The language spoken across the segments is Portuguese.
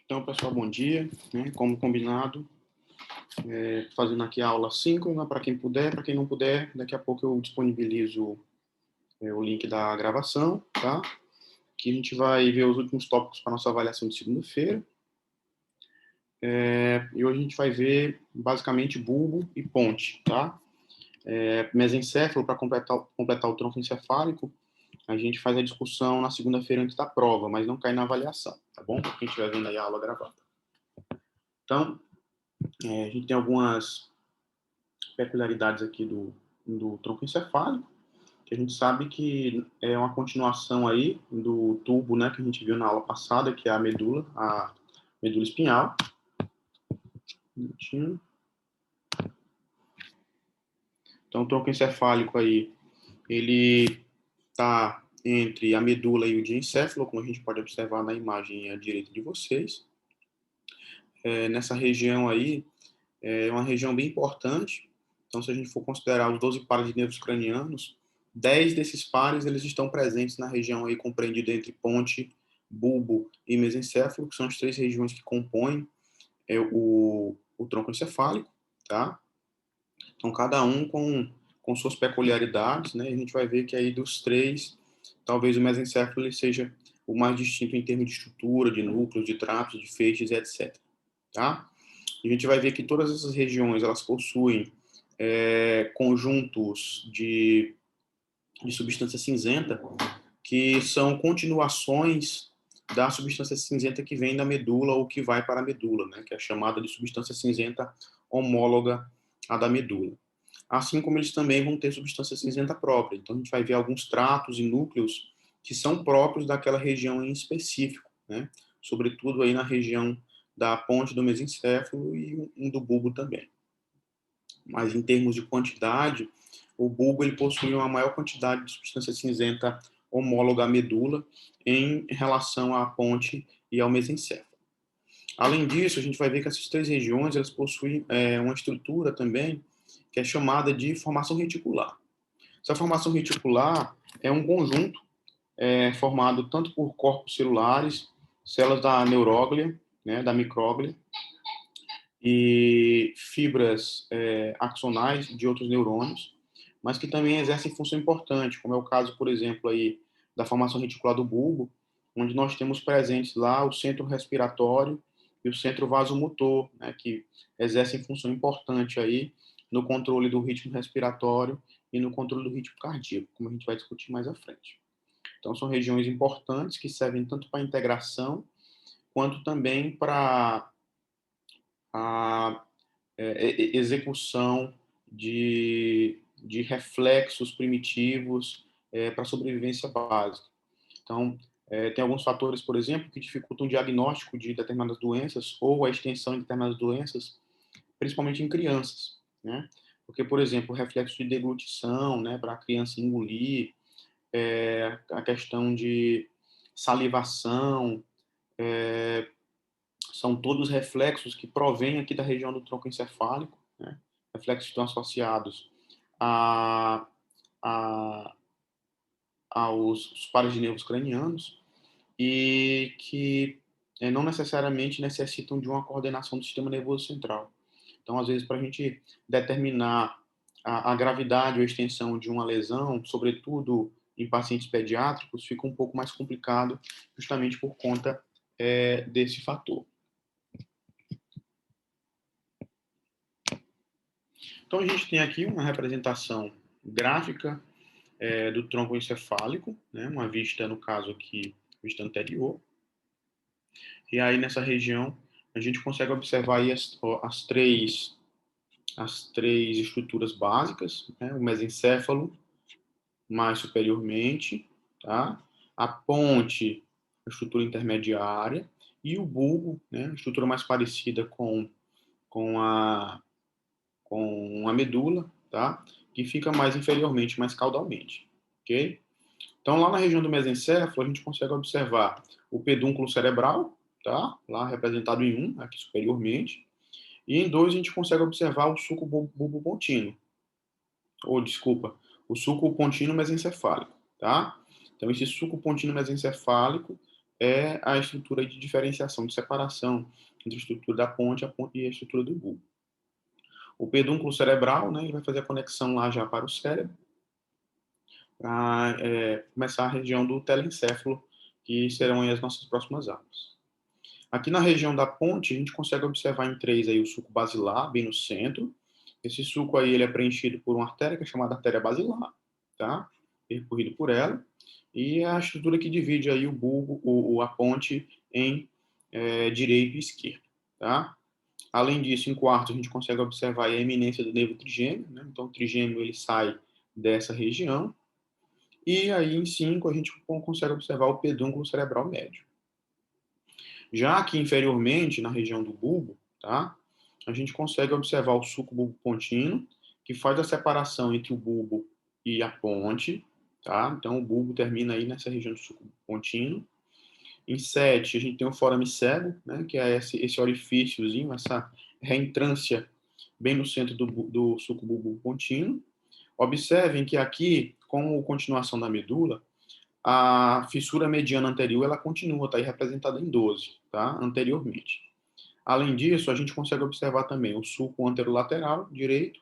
Então, pessoal, bom dia. Né? Como combinado, fazendo aqui a aula síncrona para quem puder, para quem não puder, daqui a pouco eu disponibilizo o link da gravação, tá? Que a gente vai ver os últimos tópicos para nossa avaliação de segunda-feira. E hoje a gente vai ver basicamente bulbo e ponte, tá? Mesencéfalo, para completar o tronco encefálico, a gente faz a discussão na segunda-feira antes da prova, mas não cai na avaliação, tá bom? Para quem estiver vendo aí a aula gravada. Então, a gente tem algumas peculiaridades aqui do tronco encefálico, que a gente sabe que é uma continuação aí do tubo, né, que a gente viu na aula passada, que é a medula espinhal. Então, o tronco encefálico aí, ele está entre a medula e o diencéfalo, como a gente pode observar na imagem à direita de vocês. Nessa região aí, é uma região bem importante. Então, se a gente for considerar os 12 pares de nervos cranianos, 10 desses pares eles estão presentes na região aí compreendida entre ponte, bulbo e mesencéfalo, que são as três regiões que compõem o tronco encefálico, tá? Então, cada um com suas peculiaridades, né? A gente vai ver que aí dos três, talvez o mesencéfalo ele seja o mais distinto em termos de estrutura, de núcleos, de trapos, de feixes, etc. Tá? A gente vai ver que todas essas regiões elas possuem conjuntos de substância cinzenta que são continuações da substância cinzenta que vem da medula ou que vai para a medula, né, que é chamada de substância cinzenta homóloga à da medula. Assim como eles também vão ter substância cinzenta própria. Então, a gente vai ver alguns tratos e núcleos que são próprios daquela região em específico, né, sobretudo aí na região da ponte do mesencéfalo e um do bulbo também. Mas em termos de quantidade, o bulbo ele possui uma maior quantidade de substância cinzenta homóloga à medula em relação à ponte e ao mesencéfalo. Além disso, a gente vai ver que essas três regiões elas possuem uma estrutura também que é chamada de formação reticular. Essa formação reticular é um conjunto formado tanto por corpos celulares, células da neuróglia, né, da micróglia, e fibras axonais de outros neurônios, mas que também exercem função importante, como é o caso, por exemplo, aí da formação reticular do bulbo, onde nós temos presentes lá o centro respiratório e o centro vasomotor, né, que exercem função importante aí no controle do ritmo respiratório e no controle do ritmo cardíaco, como a gente vai discutir mais à frente. Então, são regiões importantes que servem tanto para a integração quanto também para a execução de reflexos primitivos para a sobrevivência básica. Então, tem alguns fatores, por exemplo, que dificultam o diagnóstico de determinadas doenças ou a extensão de determinadas doenças, principalmente em crianças, né? Porque, por exemplo, o reflexo de deglutição, né, para a criança engolir, a questão de salivação, são todos reflexos que provêm aqui da região do tronco encefálico, né? Reflexos que estão associados a, a, aos pares de nervos cranianos e que não necessariamente necessitam de uma coordenação do sistema nervoso central. Então, às vezes, para a gente determinar a gravidade ou extensão de uma lesão, sobretudo em pacientes pediátricos, fica um pouco mais complicado justamente por conta desse fator. Então, a gente tem aqui uma representação gráfica do tronco encefálico, né? Uma vista, no caso aqui, vista anterior. E aí, nessa região, a gente consegue observar aí as três estruturas básicas, né? O mesencéfalo, mais superiormente, tá? A ponte, a estrutura intermediária, e o bulbo, né? A estrutura mais parecida com a medula, tá? Que fica mais inferiormente, mais caudalmente, ok? Então, lá na região do mesencéfalo, a gente consegue observar o pedúnculo cerebral, tá? Lá representado em 1, aqui superiormente, e em 2 a gente consegue observar o sulco bulbopontino, ou desculpa, o sulco pontino mesencefálico, tá? Então, esse sulco pontino mesencefálico é a estrutura de diferenciação, de separação entre a estrutura da ponte e a estrutura do bulbo. O pedúnculo cerebral, né, ele vai fazer a conexão lá já para o cérebro, para começar a região do telencéfalo, que serão aí as nossas próximas aulas. Aqui na região da ponte, a gente consegue observar em 3 aí o suco basilar, bem no centro. Esse suco aí ele é preenchido por uma artéria que é chamada artéria basilar, tá? Percorrido por ela. E é a estrutura que divide aí o bulbo, a ponte em direito e esquerdo, tá? Além disso, em quarto, a gente consegue observar a eminência do nervo trigêmeo, né? Então, o trigêmeo ele sai dessa região. E aí, em 5, a gente consegue observar o pedúnculo cerebral médio. Já aqui inferiormente, na região do bulbo, tá? A gente consegue observar o suco bulbo pontino, que faz a separação entre o bulbo e a ponte, tá? Então, o bulbo termina aí nessa região do suco pontino. Em 7, a gente tem o forame cego, né? Que é esse orifíciozinho, essa reentrância bem no centro do suco bulbo pontino. Observem que aqui, como continuação da medula, a fissura mediana anterior ela continua, está aí representada em 12, tá? Anteriormente. Além disso, a gente consegue observar também o sulco anterolateral direito,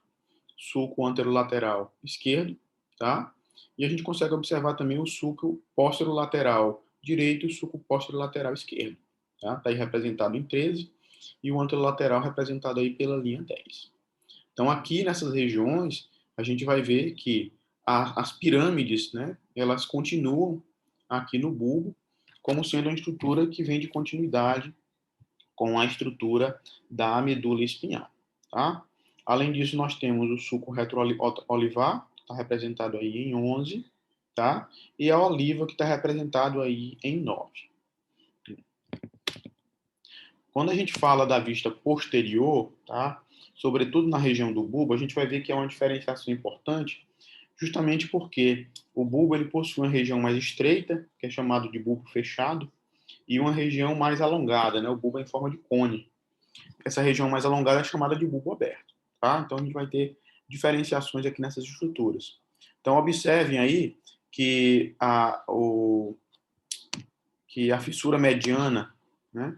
sulco anterolateral esquerdo, tá? E a gente consegue observar também o sulco posterolateral direito e o sulco posterolateral esquerdo, tá? Está aí representado em 13 e o anterolateral representado aí pela linha 10. Então, aqui nessas regiões, a gente vai ver que as pirâmides, né, elas continuam aqui no bulbo, como sendo uma estrutura que vem de continuidade com a estrutura da medula espinhal, tá? Além disso, nós temos o sulco retroolivar, que está representado aí em 11, tá? E a oliva, que está representado aí em 9. Quando a gente fala da vista posterior, tá? Sobretudo na região do bulbo, a gente vai ver que é uma diferenciação importante, justamente porque o bulbo ele possui uma região mais estreita, que é chamado de bulbo fechado, e uma região mais alongada, né? O bulbo é em forma de cone. Essa região mais alongada é chamada de bulbo aberto, tá? Então a gente vai ter diferenciações aqui nessas estruturas. Então observem aí que que a fissura mediana, né?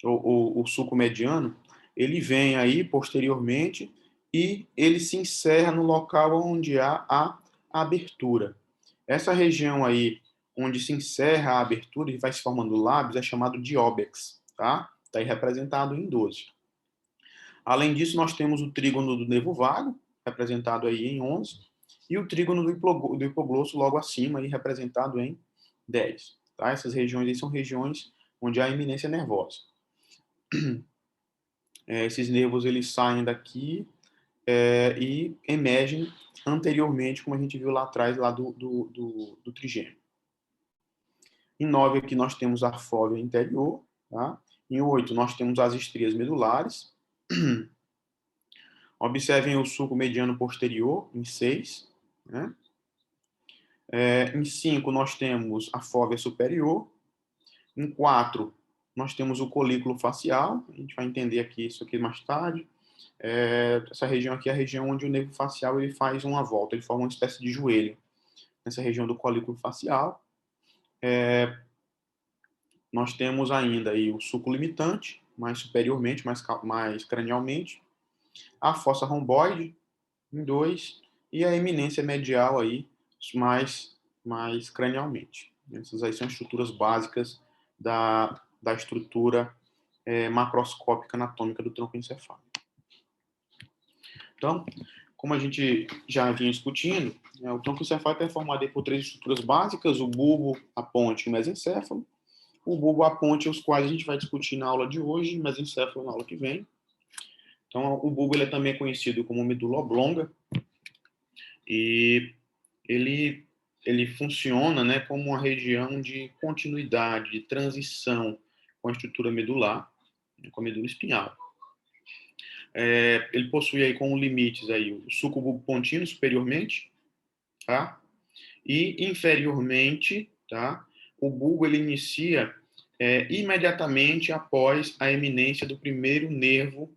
O sulco mediano, ele vem aí posteriormente e ele se encerra no local onde há a abertura. Essa região aí, onde se encerra a abertura e vai se formando lábios, é chamado de óbex, tá? Está aí representado em 12. Além disso, nós temos o trígono do nervo vago, representado aí em 11, e o trígono do hipoglosso logo acima, aí representado em 10. Tá? Essas regiões aí são regiões onde há eminência nervosa. Esses nervos eles saem daqui e emergem anteriormente, como a gente viu lá atrás, lá do trigêmeo. Em 9 aqui nós temos a fóvea interior. Tá? Em 8 nós temos as estrias medulares. Observem o sulco mediano posterior, em 6. Né? Em 5 nós temos a fóvea superior. Em 4 nós temos o colículo facial. A gente vai entender aqui isso aqui mais tarde. Essa região aqui é a região onde o nervo facial ele faz uma volta, ele forma uma espécie de joelho nessa região do colículo facial. Nós temos ainda aí o sulco limitante, mais superiormente, mais cranialmente, a fossa romboide em 2 e a eminência medial aí mais cranialmente. Essas aí são estruturas básicas da estrutura macroscópica anatômica do tronco encefálico. Então, como a gente já vinha discutindo, o tronco encefálico é formado por 3 estruturas básicas, o bulbo, a ponte e o mesencéfalo. O bulbo, a ponte, os quais a gente vai discutir na aula de hoje, e o mesencéfalo na aula que vem. Então, o bulbo ele é também conhecido como medula oblonga e ele funciona, né, como uma região de continuidade, de transição com a estrutura medular, com a medula espinhal. Ele possui aí como limites aí o sulco bulbo pontino superiormente, tá? E inferiormente, tá? O bulbo ele inicia imediatamente após a eminência do primeiro nervo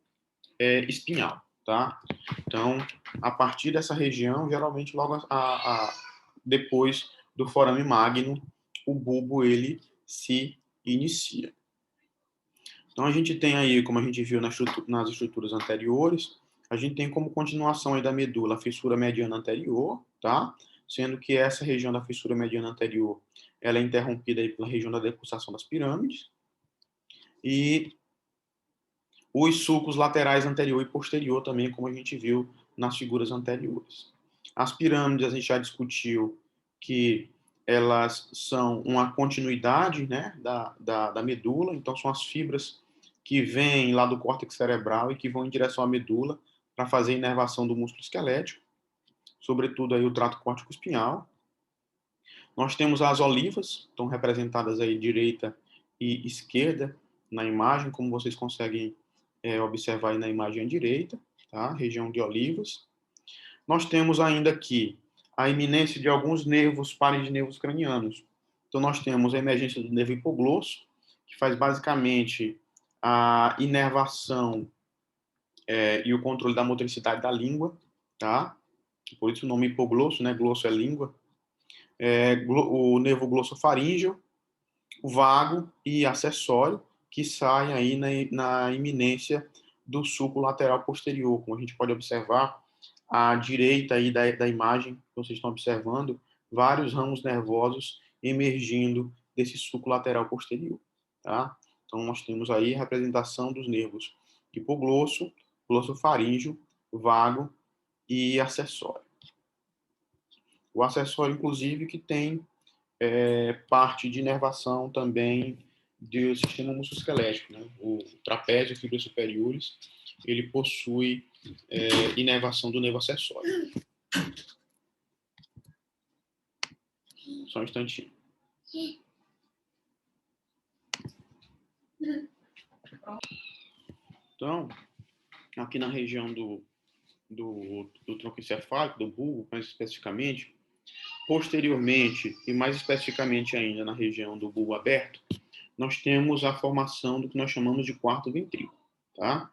espinhal, tá? Então, a partir dessa região, geralmente logo depois do forame magno, o bulbo ele se inicia. Então, a gente tem aí, como a gente viu nas estruturas anteriores, a gente tem como continuação aí da medula a fissura mediana anterior, tá? Sendo que essa região da fissura mediana anterior, ela é interrompida aí pela região da decussação das pirâmides. E os sulcos laterais anterior e posterior também, como a gente viu nas figuras anteriores. As pirâmides, a gente já discutiu que elas são uma continuidade, né, da medula, então são as fibras que vêm lá do córtex cerebral e que vão em direção à medula para fazer a inervação do músculo esquelético, sobretudo aí o trato córtico-espinhal. Nós temos as olivas, estão representadas aí direita e esquerda na imagem, como vocês conseguem observar aí na imagem à direita, tá? Região de olivas. Nós temos ainda aqui a iminência de alguns nervos pares de nervos cranianos. Então, nós temos a emergência do nervo hipoglosso, que faz basicamente a inervação e o controle da motricidade da língua, tá? Por isso o nome hipoglosso, né? Glosso é língua. O nervo glossofaríngeo, o vago e acessório, que saem aí na iminência do sulco lateral posterior. Como a gente pode observar, à direita aí da imagem que vocês estão observando, vários ramos nervosos emergindo desse sulco lateral posterior, tá? Então, nós temos aí a representação dos nervos hipoglosso, glossofaríngeo, vago e acessório. O acessório, inclusive, que tem parte de inervação também do sistema musculoesquelético, né? O trapézio e fibras superiores, ele possui inervação do nervo acessório. Só um instantinho. Então, aqui na região do tronco encefálico, do bulbo, mais especificamente, posteriormente, e mais especificamente ainda na região do bulbo aberto, nós temos a formação do que nós chamamos de quarto ventrículo, tá?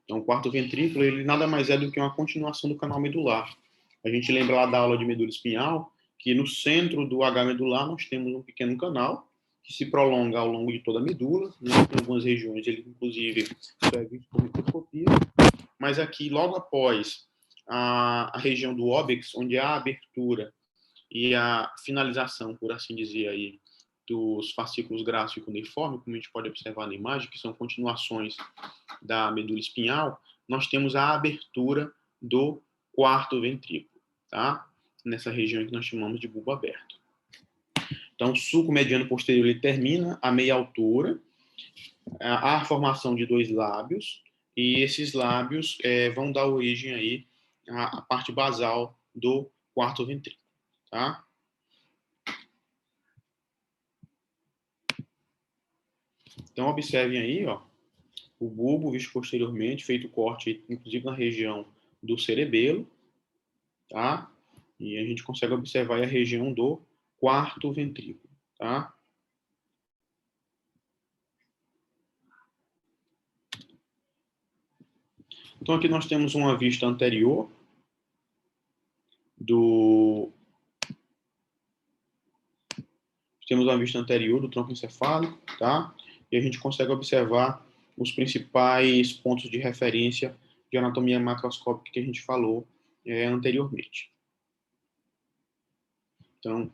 Então, o quarto ventrículo, ele nada mais é do que uma continuação do canal medular. A gente lembra lá da aula de medula espinhal, que no centro do H medular nós temos um pequeno canal que se prolonga ao longo de toda a medula, né? Em algumas regiões ele, inclusive, é visto por microscopia, mas aqui, logo após a região do óbix, onde há a abertura e a finalização, por assim dizer, aí, dos fascículos grácil e cuneiforme, como a gente pode observar na imagem, que são continuações da medula espinhal, nós temos a abertura do quarto ventrículo, tá? Nessa região que nós chamamos de bulbo aberto. Então, o sulco mediano posterior ele termina a meia altura, há a formação de dois lábios, e esses lábios vão dar origem aí à parte basal do quarto ventrículo, tá? Então, observem aí, ó, o bulbo visto posteriormente, feito corte, inclusive na região do cerebelo, tá? E a gente consegue observar a região do quarto ventrículo, tá? Então, aqui nós temos uma vista anterior do tronco encefálico, tá? E a gente consegue observar os principais pontos de referência de anatomia macroscópica que a gente falou anteriormente. Então,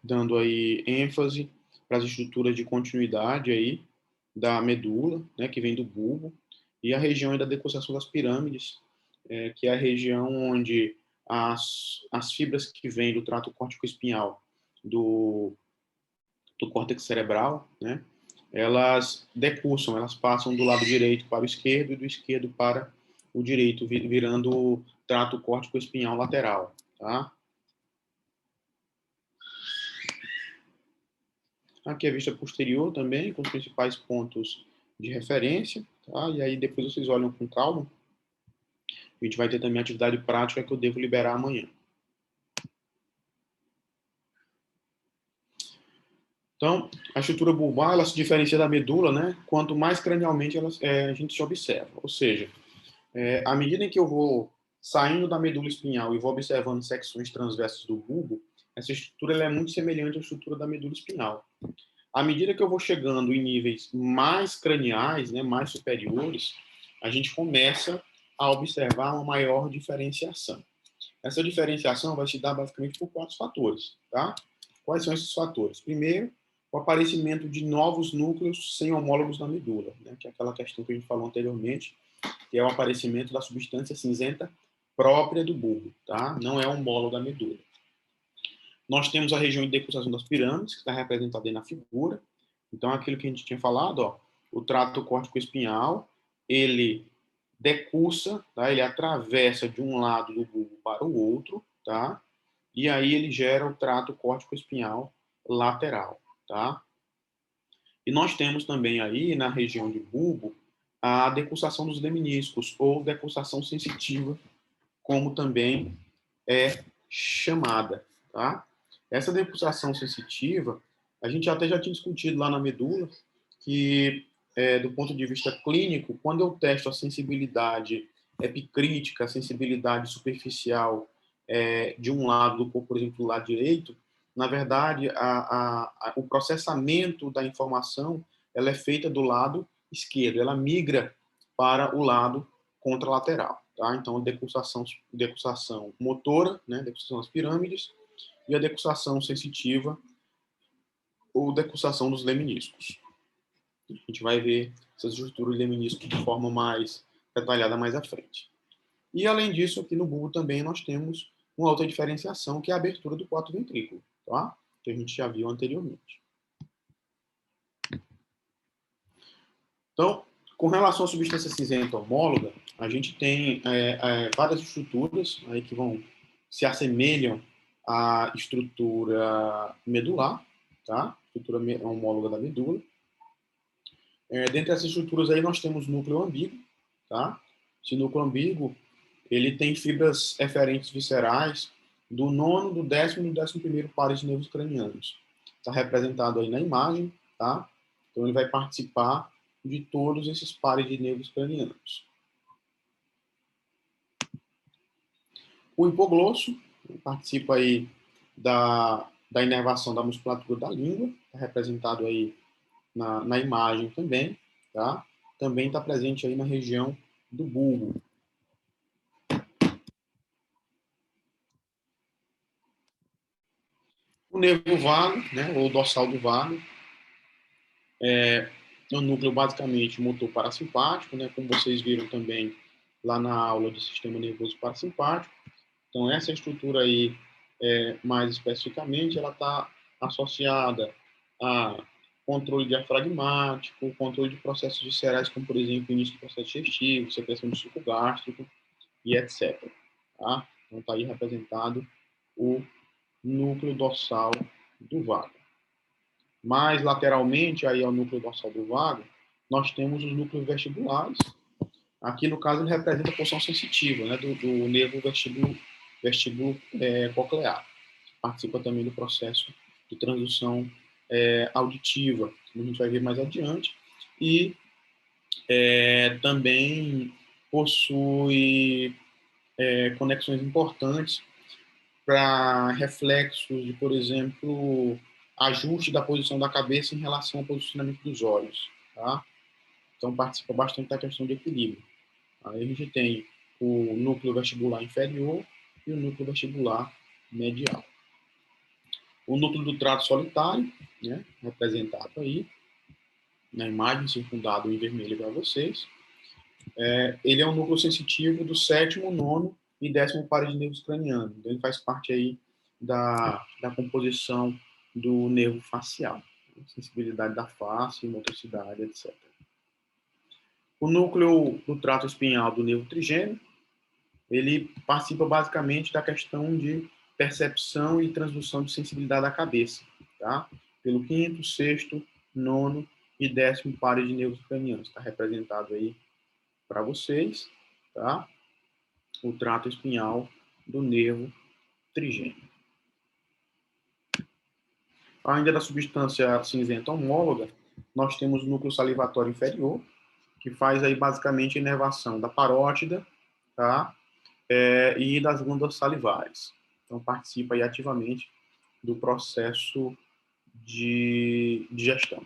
dando aí ênfase para as estruturas de continuidade aí da medula, né, que vem do bulbo, e a região da decussação das pirâmides, que é a região onde as fibras que vêm do trato córtico-espinhal do córtex cerebral, né, elas decussam, elas passam do lado direito para o esquerdo e do esquerdo para o direito, virando o trato córtico-espinhal lateral, tá? Aqui a vista posterior também, com os principais pontos de referência, tá? E aí depois vocês olham com calma. A gente vai ter também a atividade prática que eu devo liberar amanhã. Então, a estrutura bulbar, ela se diferencia da medula, né? Quanto mais cranialmente a gente se observa. Ou seja, à medida em que eu vou saindo da medula espinhal e vou observando secções transversas do bulbo, essa estrutura ela é muito semelhante à estrutura da medula espinhal. À medida que eu vou chegando em níveis mais craniais, né, mais superiores, a gente começa a observar uma maior diferenciação. Essa diferenciação vai se dar basicamente por 4 fatores, tá? Quais são esses fatores? Primeiro, o aparecimento de novos núcleos sem homólogos na medula, né, que é aquela questão que a gente falou anteriormente, que é o aparecimento da substância cinzenta própria do bulbo, tá? Não é homólogo da medula. Nós temos a região de decussação das pirâmides, que está representada aí na figura. Então, aquilo que a gente tinha falado, ó, o trato córtico-espinhal, ele decursa, tá? Ele atravessa de um lado do bulbo para o outro, tá? E aí ele gera o trato córtico-espinhal lateral, tá? E nós temos também aí, na região de bulbo, a decussação dos lemniscos, ou decussação sensitiva, como também é chamada, tá? Essa decussação sensitiva, a gente até já tinha discutido lá na medula, que do ponto de vista clínico, quando eu testo a sensibilidade epicrítica, a sensibilidade superficial de um lado do corpo, por exemplo, do lado direito, na verdade, o processamento da informação ela é feita do lado esquerdo, ela migra para o lado contralateral. Tá? Então, decussação motora, né, decussação das pirâmides, e a decussação sensitiva, ou decussação dos lemniscos. A gente vai ver essas estruturas de lemnisco de forma mais detalhada mais à frente. E, além disso, aqui no bulbo também nós temos uma outra diferenciação, que é a abertura do quarto ventrículo, tá? Que a gente já viu anteriormente. Então, com relação à substância cinzenta homóloga, a gente tem várias estruturas aí que se assemelham à estrutura medular, tá? Estrutura homóloga da medula. Dentre essas estruturas aí nós temos núcleo ambíguo, tá? Esse núcleo ambíguo, ele tem fibras eferentes viscerais do nono, do décimo e do 11º pares de nervos cranianos. Está representado aí na imagem, tá? Então ele vai participar de todos esses pares de nervos cranianos. O hipoglosso participa aí da inervação da musculatura da língua, está representado aí na imagem também, tá? Também está presente aí na região do bulbo. O nervo vago, né, ou dorsal do vago, é um núcleo basicamente motor parasimpático, né, como vocês viram também lá na aula do sistema nervoso parasimpático. Então, essa estrutura aí, mais especificamente, ela está associada a controle diafragmático, controle de processos viscerais, como, por exemplo, início do processo digestivo, secreção de suco gástrico e etc. Tá? Então, está aí representado o núcleo dorsal do vago. Mais lateralmente, aí ao núcleo dorsal do vago, nós temos os núcleos vestibulares. Aqui, no caso, ele representa a porção sensitiva, né, do nervo vestíbulo coclear. Participa também do processo de transdução auditiva, como a gente vai ver mais adiante. E também possui conexões importantes para reflexos de, por exemplo, ajuste da posição da cabeça em relação ao posicionamento dos olhos. Tá? Então, participa bastante da questão de equilíbrio. Aí a gente tem o núcleo vestibular inferior e o núcleo vestibular medial. O núcleo do trato solitário, né, representado aí na imagem, circundado em vermelho para vocês. Ele é um núcleo sensitivo do 7º, 9º e 10º pares de nervos cranianos. Então, ele faz parte aí da composição do nervo facial, sensibilidade da face, motricidade, etc. O núcleo do trato espinhal do nervo trigêmeo, ele participa basicamente da questão de percepção e transdução de sensibilidade da cabeça, tá? Pelo 5º, 6º, 9º e 10º pares de nervos cranianos. Está representado aí para vocês, tá? O trato espinhal do nervo trigêmeo. Ainda da substância cinzenta homóloga, nós temos o núcleo salivatório inferior, que faz aí basicamente a inervação da parótida, tá? E das glândulas salivares. Então, participa aí ativamente do processo de digestão.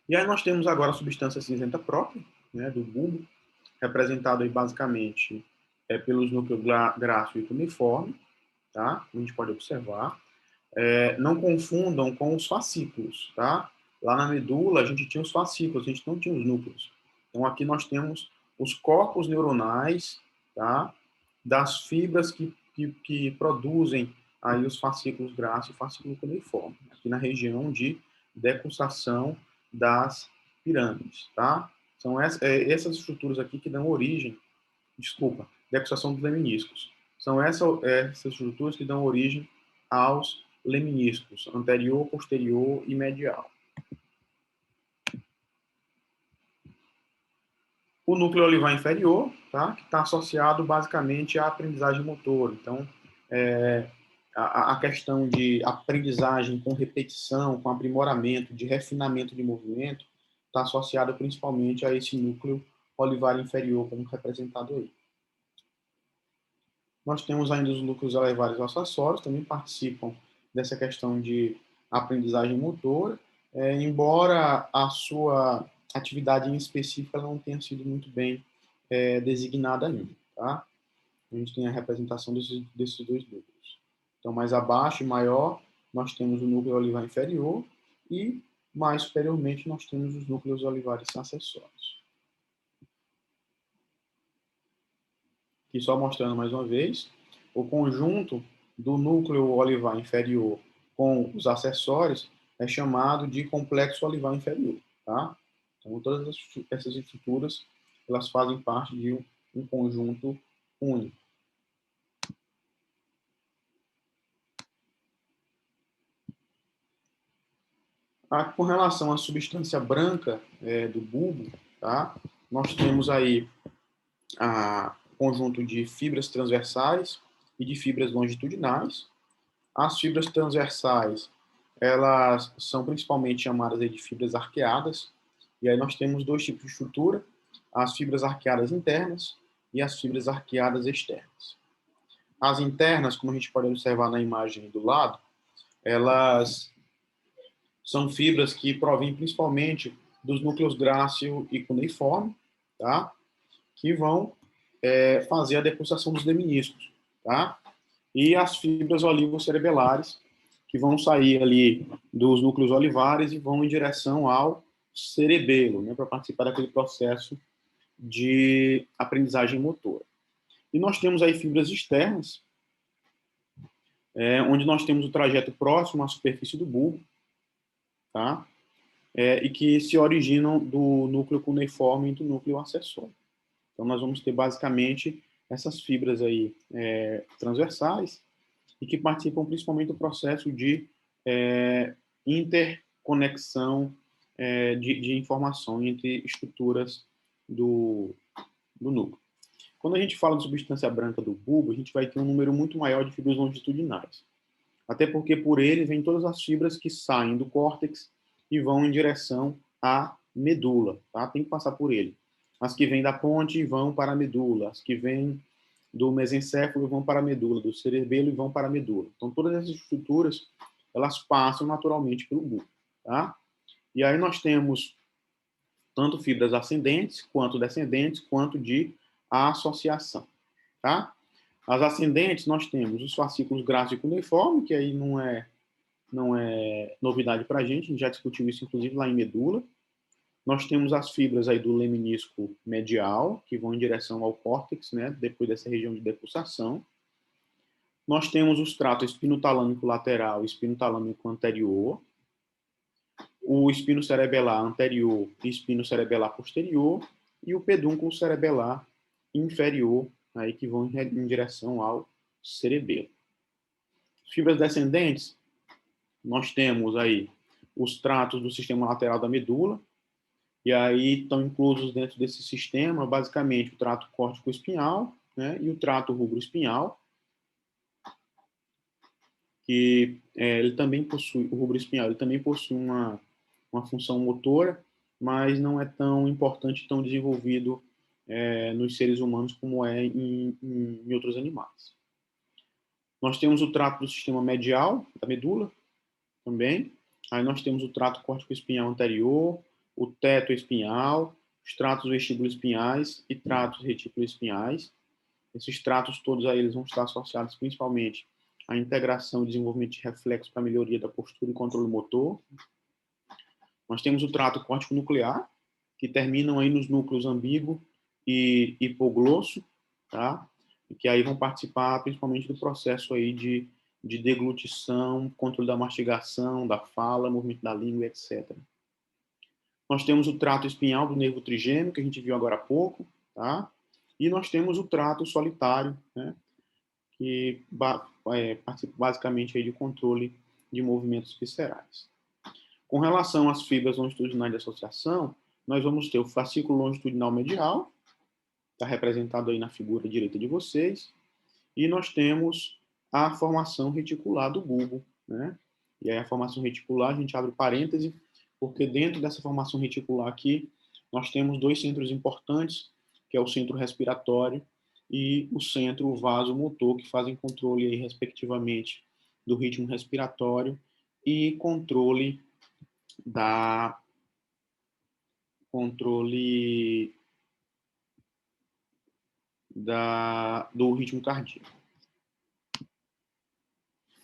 E aí nós temos agora a substância cinzenta própria, né, do bulbo, representado aí basicamente pelos núcleos graxo e cuneiforme, tá? A gente pode observar. Não confundam com os fascículos, tá? Lá na medula a gente tinha os fascículos, a gente não tinha os núcleos. Então aqui nós temos os corpos neuronais, tá? Das fibras que produzem aí os fascículos graxo e fascículo cuneiforme, aqui na região de decussação das pirâmides, tá? São essas estruturas aqui que dão origem, desculpa, decussação dos leminiscos. São essas estruturas que dão origem aos leminiscos, anterior, posterior e medial. O núcleo olivar inferior, tá? Que está associado basicamente à aprendizagem motora. Então, a questão de aprendizagem com repetição, com aprimoramento, de refinamento de movimento, está associada principalmente a esse núcleo olivar inferior, como representado aí. Nós temos ainda os núcleos olivares acessórios, também participam dessa questão de aprendizagem motora, embora a sua atividade em específica não tenha sido muito bem designada ainda. Tá? A gente tem a representação desses dois núcleos. Então, mais abaixo e maior, nós temos o núcleo olivar inferior e, mais superiormente, nós temos os núcleos olivares acessórios. Aqui só mostrando mais uma vez, o conjunto do núcleo olivar inferior com os acessórios é chamado de complexo olivar inferior. Tá? Então, todas essas estruturas elas fazem parte de um conjunto único. Com relação à substância branca do bulbo, tá? Nós temos aí o conjunto de fibras transversais e de fibras longitudinais. As fibras transversais, elas são principalmente chamadas de fibras arqueadas, e aí nós temos dois tipos de estrutura, as fibras arqueadas internas e as fibras arqueadas externas. As internas, como a gente pode observar na imagem do lado, elas são fibras que provêm principalmente dos núcleos grácil e cuneiforme, tá? Que vão fazer a decussação dos leminiscos, tá? E as fibras olivocerebelares, que vão sair ali dos núcleos olivares e vão em direção ao cerebelo, né, para participar daquele processo de aprendizagem motora. E nós temos aí fibras externas, onde nós temos o trajeto próximo à superfície do bulbo, tá? E que se originam do núcleo cuneiforme e do núcleo acessório. Então, nós vamos ter basicamente essas fibras aí transversais e que participam principalmente do processo de interconexão de informação entre estruturas do núcleo. Quando a gente fala de substância branca do bulbo, a gente vai ter um número muito maior de fibras longitudinais. Até porque por ele vem todas as fibras que saem do córtex e vão em direção à medula, tá? Tem que passar por ele. As que vêm da ponte vão para a medula, as que vêm do mesencéfalo vão para a medula, do cerebelo e vão para a medula. Então, todas essas estruturas, elas passam naturalmente pelo bulbo, tá? E aí nós temos tanto fibras ascendentes, quanto descendentes, quanto de associação, tá? As ascendentes, nós temos os fascículos graxo e cuneiforme, que aí não é novidade para a gente já discutiu isso, inclusive, lá em medula. Nós temos as fibras aí do leminisco medial, que vão em direção ao córtex, né, depois dessa região de depulsação. Nós temos os tratos espinotalâmico lateral e espinotalâmico anterior, o espino cerebelar anterior e espino cerebelar posterior, e o pedúnculo cerebelar inferior, aí, que vão em direção ao cerebelo. Fibras descendentes, nós temos aí os tratos do sistema lateral da medula, e aí estão inclusos dentro desse sistema, basicamente, o trato córtico-espinhal, né, e o trato rubro-espinhal, que ele também possui, o rubro-espinhal, ele também possui uma função motora, mas não é tão importante, tão desenvolvido nos seres humanos como é em outros animais. Nós temos o trato do sistema medial, da medula, também. Aí nós temos o trato córtico-espinhal anterior, o teto espinhal, os tratos vestíbulo-espinhais e tratos retículo-espinhais. Esses tratos todos aí eles vão estar associados principalmente à integração e desenvolvimento de reflexos para melhoria da postura e controle motor. Nós temos o trato córtico-nuclear, que terminam aí nos núcleos ambíguo e hipoglosso, tá? E que aí vão participar principalmente do processo aí de deglutição, controle da mastigação, da fala, movimento da língua, etc. Nós temos o trato espinhal do nervo trigêmeo, que a gente viu agora há pouco, tá? E nós temos o trato solitário, né? Que participa basicamente aí de controle de movimentos viscerais. Com relação às fibras longitudinais de associação, nós vamos ter o fascículo longitudinal medial, está representado aí na figura direita de vocês, e nós temos a formação reticular do bulbo, né? E aí a formação reticular, a gente abre parêntese, porque dentro dessa formação reticular aqui, nós temos dois centros importantes, que é o centro respiratório e o centro vasomotor, que fazem controle aí, respectivamente, do ritmo respiratório e controle do ritmo cardíaco.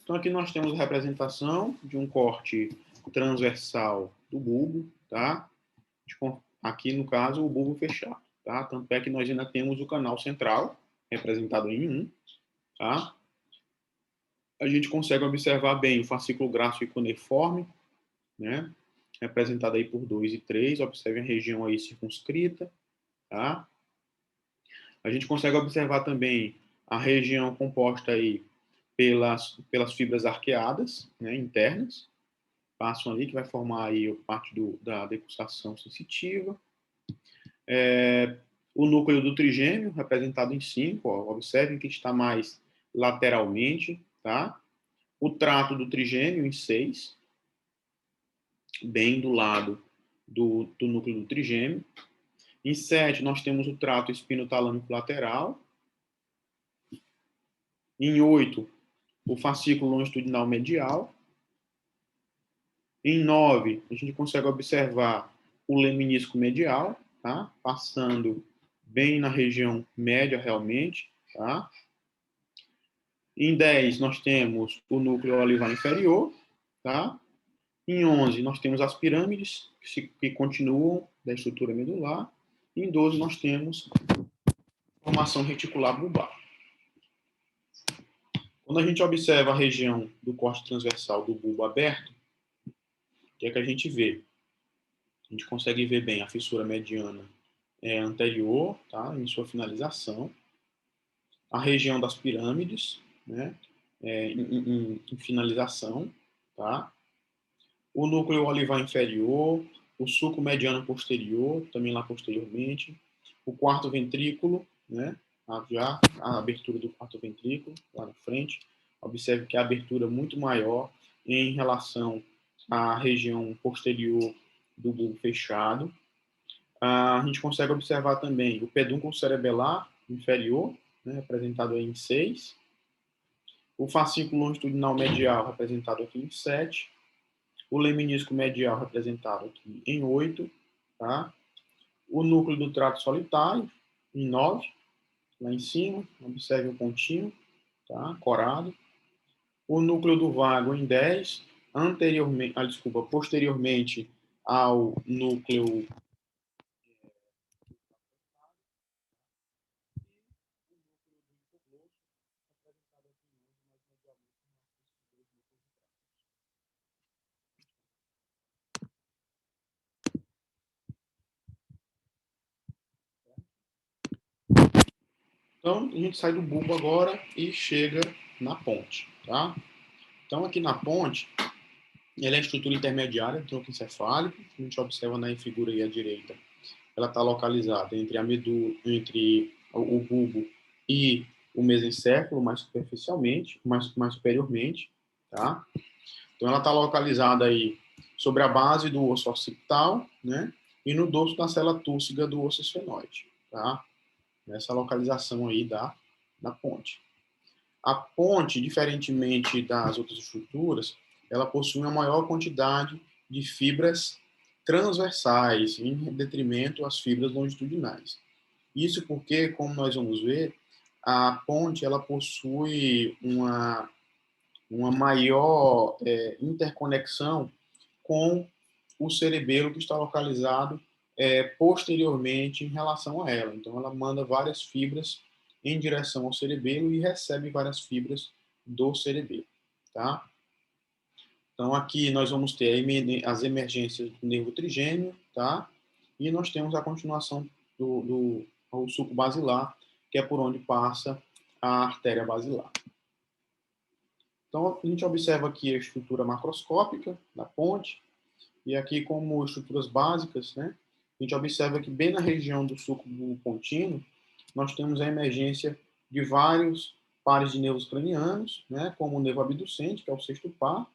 Então, aqui nós temos a representação de um corte transversal do bulbo, tá? Aqui, no caso, o bulbo fechado, tá? Tanto é que nós ainda temos o canal central, representado em 1, tá? A gente consegue observar bem o fascículo gráfico cuneiforme, né? Representado aí por 2 e 3. Observe a região aí circunscrita, tá? A gente consegue observar também a região composta aí pelas fibras arqueadas, né, internas, passam ali, que vai formar aí parte da decussação sensitiva. O núcleo do trigêmeo, representado em 5, observem que está mais lateralmente, tá? O trato do trigêmeo em 6, bem do lado do núcleo do trigêmeo. Em 7, nós temos o trato espinotalâmico lateral. Em 8, o fascículo longitudinal medial. Em 9, a gente consegue observar o leminisco medial, tá? Passando bem na região média, realmente, tá? Em 10, nós temos o núcleo olivar inferior, tá? Em 11, nós temos as pirâmides, que continuam da estrutura medular. Em 12, nós temos formação reticular bulbar. Quando a gente observa a região do corte transversal do bulbo aberto, o que é que a gente vê? A gente consegue ver bem a fissura mediana anterior, tá? Em sua finalização. A região das pirâmides, né? Em finalização, tá? O núcleo olivar inferior, o sulco mediano posterior, também lá posteriormente, o quarto ventrículo, né? Já a abertura do quarto ventrículo, lá na frente. Observe que a abertura é muito maior em relação à região posterior do bulbo fechado. A gente consegue observar também o pedúnculo cerebelar inferior, né? Representado aí em 6. O fascículo longitudinal medial, representado aqui em 7. O leminisco medial, representado aqui em 8. Tá? O núcleo do trato solitário, em 9, lá em cima. Observe o pontinho, tá? Corado. O núcleo do vago, em 10. Posteriormente ao núcleo Então, a gente sai do bulbo agora e chega na ponte, tá? Então, aqui na ponte, ela é a estrutura intermediária do tronco encefálico. A gente observa na figura aí à direita. Ela está localizada entre a medula, entre o bulbo e o mesencéfalo, mais superficialmente, mais superiormente, tá? Então, ela está localizada aí sobre a base do osso occipital, né? E no dorso da célula túrcica do osso esfenoide, tá? Nessa localização aí da ponte. A ponte, diferentemente das outras estruturas, ela possui uma maior quantidade de fibras transversais, em detrimento às fibras longitudinais. Isso porque, como nós vamos ver, a ponte ela possui uma maior interconexão com o cerebelo que está localizado posteriormente em relação a ela. Então, ela manda várias fibras em direção ao cerebelo e recebe várias fibras do cerebelo, tá? Então, aqui nós vamos ter as emergências do nervo trigêmeo, tá? E nós temos a continuação do suco basilar, que é por onde passa a artéria basilar. Então, a gente observa aqui a estrutura macroscópica da ponte, e aqui como estruturas básicas, né, a gente observa que bem na região do sulco pontino, nós temos a emergência de vários pares de nervos cranianos, né, como o nervo abducente, que é o sexto par,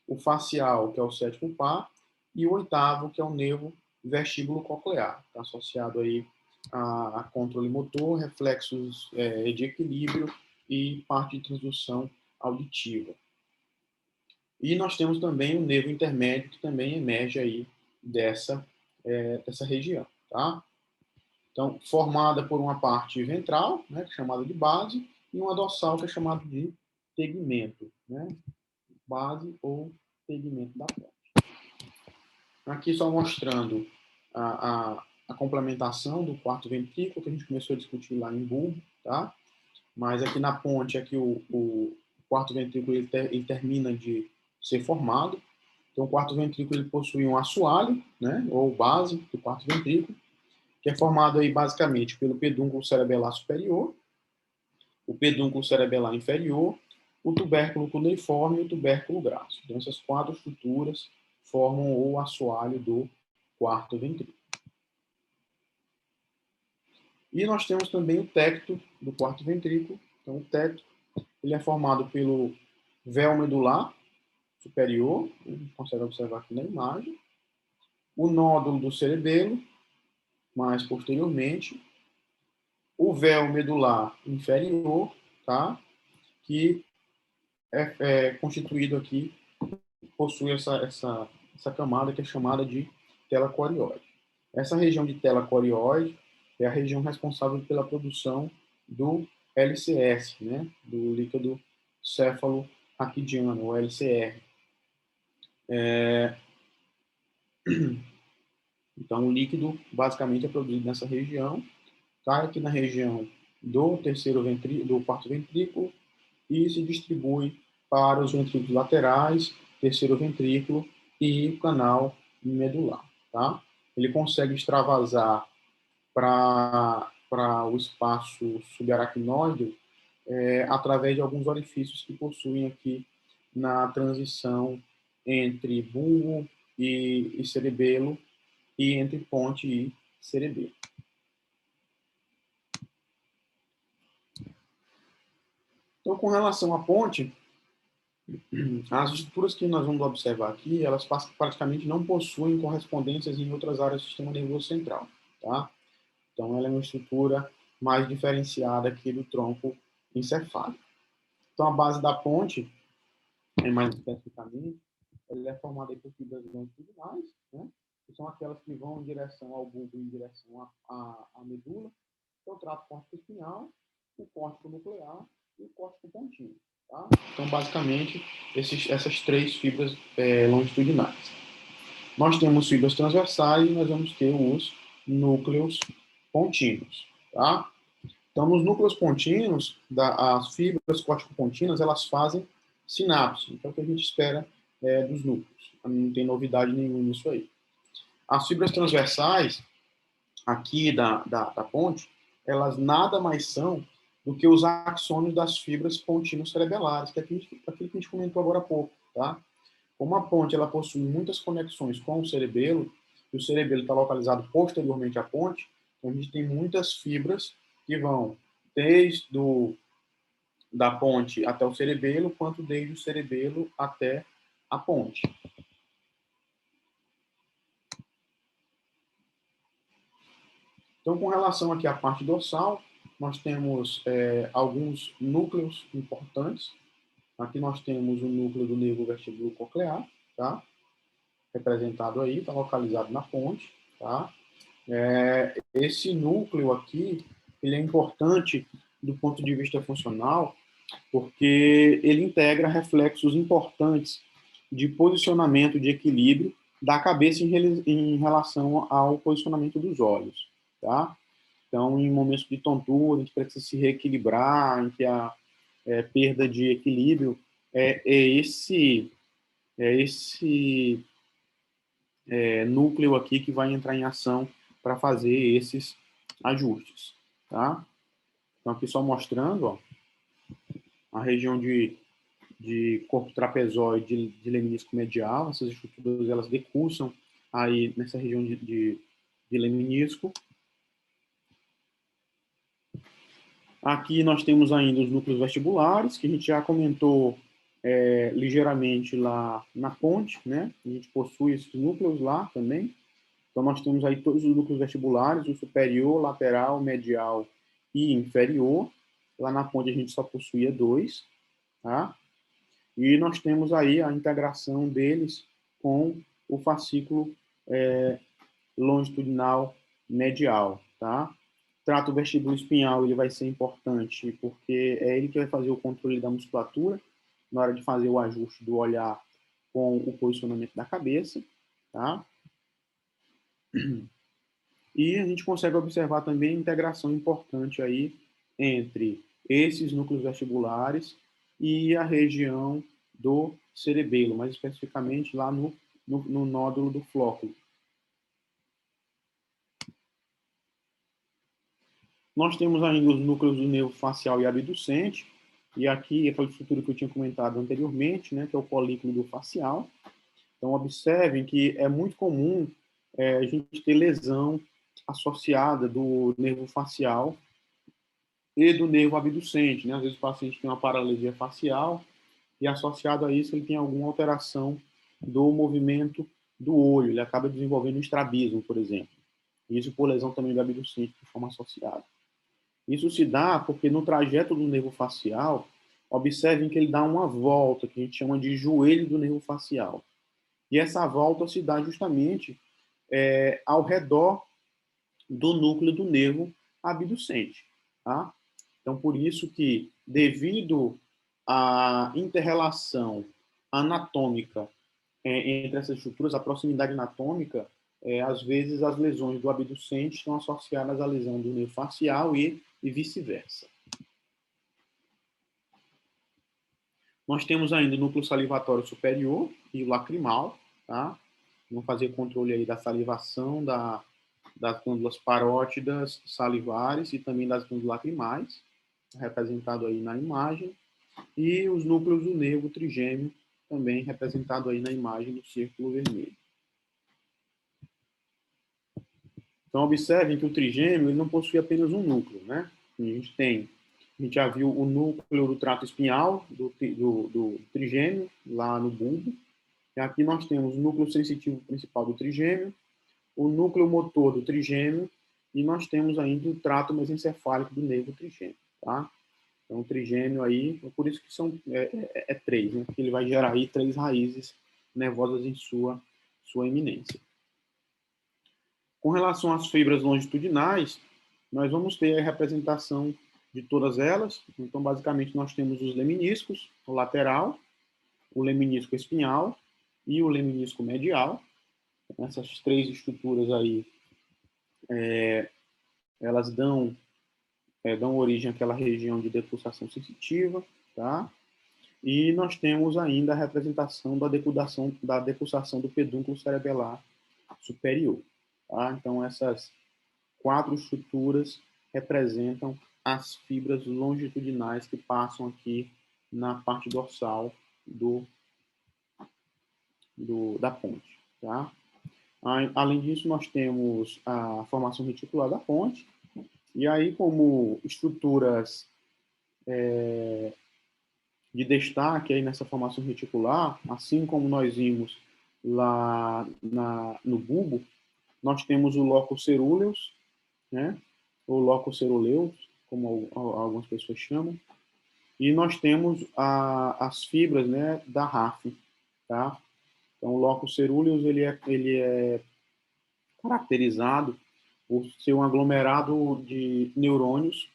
o facial, que é o sétimo par, e o oitavo, que é o nervo vestíbulo coclear, está associado aí a controle motor, reflexos de equilíbrio e parte de transdução auditiva. E nós temos também o nervo intermédio, que também emerge aí dessa região, tá? Então, formada por uma parte ventral, né, que é chamada de base, e uma dorsal, que é chamada de tegmento, né? Base ou tegmento da ponte. Aqui só mostrando a complementação do quarto ventrículo, que a gente começou a discutir lá em bulbo, tá? Mas aqui na ponte, aqui o quarto ventrículo ele termina de ser formado. Então, o quarto ventrículo ele possui um assoalho, né, ou base do quarto ventrículo, que é formado aí basicamente pelo pedúnculo cerebelar superior, o pedúnculo cerebelar inferior, o tubérculo cuneiforme e o tubérculo graço. Então, essas quatro estruturas formam o assoalho do quarto ventrículo. E nós temos também o tecto do quarto ventrículo. Então, o tecto ele é formado pelo véu medular superior, a gente consegue observar aqui na imagem, o nódulo do cerebelo, mais posteriormente, o véu medular inferior, tá? Que é constituído aqui, possui essa camada que é chamada de tela corióide. Essa região de tela corióide é a região responsável pela produção do LCS, né? Do líquido céfalo-raquidiano, o LCR. Então, o líquido basicamente é produzido nessa região, cai aqui na região do do quarto ventrículo e se distribui para os ventrículos laterais, terceiro ventrículo e o canal medular, tá? Ele consegue extravasar para o espaço subaracnoide através de alguns orifícios que possuem aqui na transição entre bulbo e cerebelo e entre ponte e cerebelo. Então, com relação à ponte, as estruturas que nós vamos observar aqui, elas praticamente não possuem correspondências em outras áreas do sistema nervoso central, tá? Então, ela é uma estrutura mais diferenciada aqui do tronco encefálico. Então, a base da ponte, mais especificamente, ela é formada por fibras longitudinais, né? Que são aquelas que vão em direção ao bulbo, em direção à medula, que é o trato córtico espinhal, o córtico nuclear e o córtico pontino. Tá? Então, basicamente, essas três fibras longitudinais. Nós temos fibras transversais e nós vamos ter os núcleos pontíneos. Tá? Então, nos núcleos pontíneos, as fibras corticopontinas, elas fazem sinapse. Então, o que a gente espera dos núcleos. Não tem novidade nenhuma nisso aí. As fibras transversais, aqui da ponte, elas nada mais são do que os axônios das fibras pontino-cerebelares, que é aquilo que a gente comentou agora há pouco, tá? Como a ponte ela possui muitas conexões com o cerebelo, e o cerebelo está localizado posteriormente à ponte, então a gente tem muitas fibras que vão desde da ponte até o cerebelo, quanto desde o cerebelo até a ponte. Então, com relação aqui à parte dorsal, nós temos alguns núcleos importantes. Aqui nós temos o núcleo do nervo vestíbulo coclear, tá? Representado aí, está localizado na ponte, tá? Esse núcleo aqui, ele é importante do ponto de vista funcional, porque ele integra reflexos importantes de posicionamento de equilíbrio da cabeça em relação ao posicionamento dos olhos, tá? Então, em momentos de tontura, a gente precisa se reequilibrar, em que a perda de equilíbrio é esse núcleo aqui que vai entrar em ação para fazer esses ajustes, tá? Então, aqui só mostrando, ó, a região de corpo trapezóide de lemnisco medial, essas estruturas elas decursam aí nessa região de lemnisco. Aqui nós temos ainda os núcleos vestibulares, que a gente já comentou ligeiramente lá na ponte, né? A gente possui esses núcleos lá também. Então nós temos aí todos os núcleos vestibulares, o superior, lateral, medial e inferior. Lá na ponte a gente só possuía 2, tá? E nós temos aí a integração deles com o fascículo longitudinal medial, tá? Trato vestíbulo espinhal, ele vai ser importante porque é ele que vai fazer o controle da musculatura na hora de fazer o ajuste do olhar com o posicionamento da cabeça, tá? E a gente consegue observar também a integração importante aí entre esses núcleos vestibulares e a região do cerebelo, mais especificamente lá no nódulo do flóculo. Nós temos ainda os núcleos do nervo facial e abducente, e aqui aquela estrutura que eu tinha comentado anteriormente, né, que é o colículo facial. Então, observem que é muito comum a gente ter lesão associada do nervo facial e do nervo abducente, né? Às vezes o paciente tem uma paralisia facial e associado a isso ele tem alguma alteração do movimento do olho, ele acaba desenvolvendo um estrabismo, por exemplo. Isso por lesão também do abducente de forma associada. Isso se dá porque no trajeto do nervo facial, observem que ele dá uma volta, que a gente chama de joelho do nervo facial. E essa volta se dá justamente ao redor do núcleo do nervo abducente. Tá? Então, por isso que, devido à inter-relação anatômica entre essas estruturas, a proximidade anatômica, às vezes as lesões do abducente estão associadas à lesão do nervo facial e vice-versa. Nós temos ainda o núcleo salivatório superior e o lacrimal, tá? Vamos fazer controle aí da salivação, das glândulas parótidas salivares e também das glândulas lacrimais, representado aí na imagem, e os núcleos do nervo trigêmeo, também representado aí na imagem do círculo vermelho. Então, observem que o trigêmeo ele não possui apenas um núcleo, né? A gente já viu o núcleo do trato espinhal do trigêmeo, lá no bulbo. E aqui nós temos o núcleo sensitivo principal do trigêmeo, o núcleo motor do trigêmeo, e nós temos ainda o trato mesencefálico do nervo trigêmeo, tá? Então, o trigêmeo aí, por isso que são 3, né? Porque ele vai gerar aí 3 raízes nervosas em sua eminência. Com relação às fibras longitudinais, nós vamos ter a representação de todas elas. Então, basicamente, nós temos os leminiscos, o lateral, o leminisco espinhal e o leminisco medial. Essas 3 estruturas aí, elas dão origem àquela região de depulsação sensitiva, tá? E nós temos ainda a representação da depulsação do pedúnculo cerebelar superior. Tá? Então, essas 4 estruturas representam as fibras longitudinais que passam aqui na parte dorsal da ponte. Tá? Além disso, nós temos a formação reticular da ponte, e aí, como estruturas de destaque aí nessa formação reticular, assim como nós vimos lá no bulbo, nós temos o locus ceruleus, né? Ou locus ceruleus, como algumas pessoas chamam. E nós temos as fibras, né, da RAF, tá? Então, o locus coeruleus, ele é caracterizado por ser um aglomerado de neurônios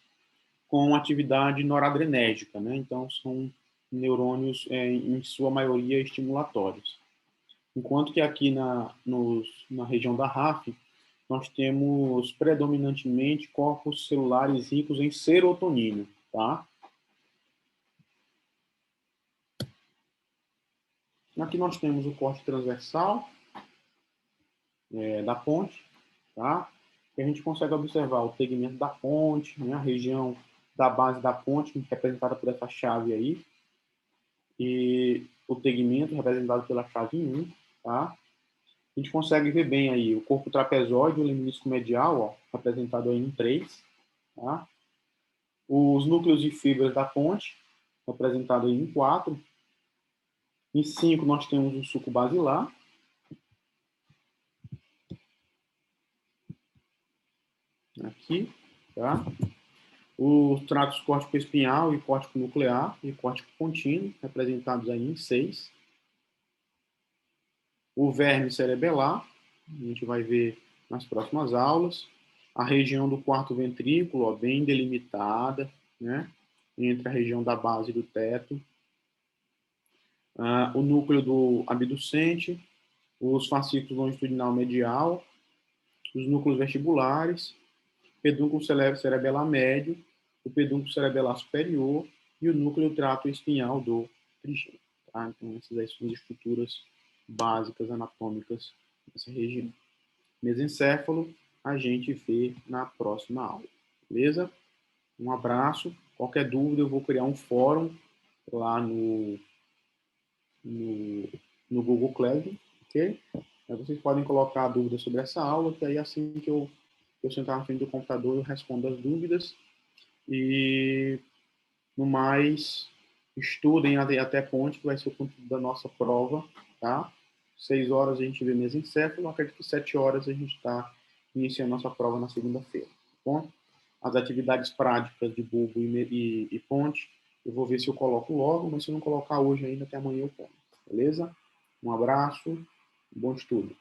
com atividade noradrenérgica, né? Então, são neurônios, em sua maioria, estimulatórios. Enquanto que aqui na região da RAF, nós temos predominantemente corpos celulares ricos em serotonina, tá? Aqui nós temos o corte transversal da ponte, tá? E a gente consegue observar o tegmento da ponte, né? A região da base da ponte, representada por essa chave aí, e o tegmento representado pela chave 1, tá? A gente consegue ver bem aí o corpo trapezóide, o lemnisco medial, ó, representado aí em 3, tá? Os núcleos de fibras da ponte, representado aí em 4. Em 5 nós temos o suco basilar. Aqui, tá? Os tratos córtico-espinhal e córtico-nuclear e córtico-contínuo, representados aí em 6. O verme cerebelar, a gente vai ver nas próximas aulas. A região do quarto ventrículo, ó, bem delimitada, né? Entre a região da base do teto. O núcleo do abducente, os fascículos longitudinal medial, os núcleos vestibulares, pedúnculo cerebelar médio, o pedúnculo cerebelar superior e o núcleo trato espinhal do trigêmeo. Tá? Então, essas aí são as estruturas básicas anatômicas dessa região. Mesencéfalo, a gente vê na próxima aula. Beleza? Um abraço. Qualquer dúvida, eu vou criar um fórum lá no, no Google Classroom, ok? Aí vocês podem colocar dúvidas sobre essa aula, que aí assim que eu sentar na frente do computador, eu respondo as dúvidas. E, no mais, estudem até ponte, que vai ser o conteúdo da nossa prova, tá? 6 horas a gente vê mesencéfalo, acredito que 7 horas a gente está iniciando a nossa prova na segunda-feira, tá bom? As atividades práticas de bulbo e ponte, eu vou ver se eu coloco logo, mas se eu não colocar hoje ainda, até amanhã eu ponho, beleza? Um abraço, bom estudo.